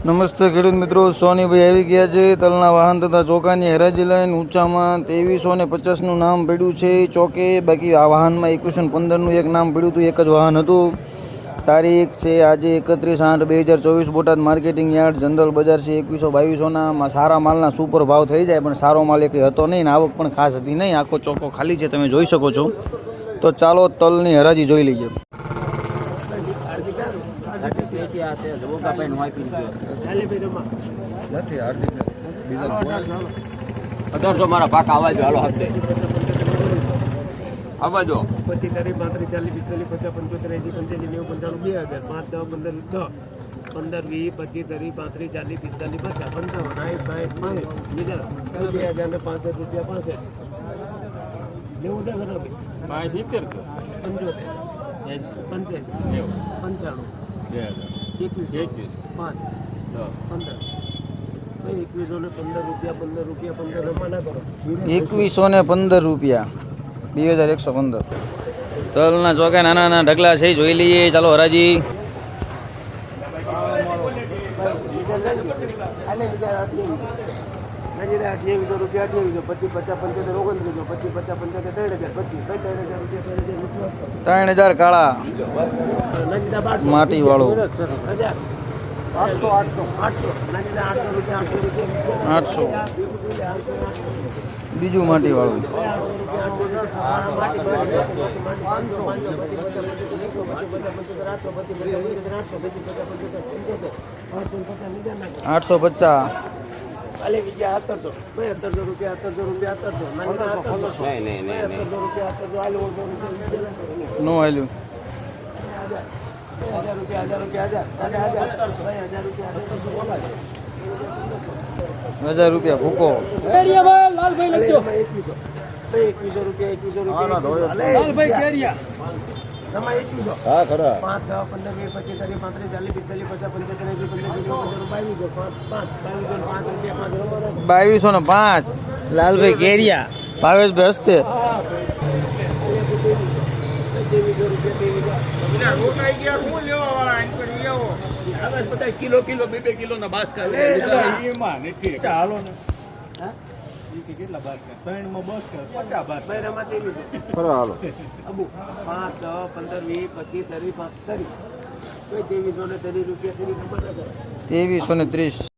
નમસ્તે ખેડૂત મિત્રો, સોનીભાઈ આવી ગયા છે તલના વાહન તથા ચોખાની હરાજી લઈને. ઊંચામાં 2350નું નામ પડ્યું છે ચોકે. બાકી આ વાહનમાં 2115નું એક નામ પડ્યું હતું, એક જ વાહન હતું. તારીખ છે આજે 31/8/2024. બોટાદ માર્કેટિંગ યાર્ડ જનરલ બજાર છે. 2100-2200ના સારા માલના સુપર ભાવ થઈ જાય, પણ સારો માલ એક હતો નહીં ને આવક પણ ખાસ હતી નહીં. આખો ચોખ્ખો ખાલી છે, તમે જોઈ શકો છો. તો ચાલો તલની હરાજી જોઈ લઈએ. 1800 મારા પાકા આવા જો. હાલો હપ્તે આવા જો. 25 તારીખ 35 40 45 50 85 90 95 2000 5 10 15 20 25 તારીખ 35 40 45 50 55 60 2000 ₹2115 2115 તલના ચોખા નાના નાના ઢગલા છે, જોઈ લઈએ. ચાલો હરાજી. ₹3000 કાળા માટી વાળો. 800 બીજું માટી વાળું. 850 નો આલ્યું. 1000 રૂપિયા ભૂકો. હા ખરા 2205 લાલભાઈ કેરિયા. ભાવેશભાઈ હસ્તે. કિલો 2 કિલો ના બાસ્કા ચાલો ને. કેટલા બાર 3 માં બસ 50 બાર હાલો 5 10 15 20 25 30 2330 રૂપિયા 2330.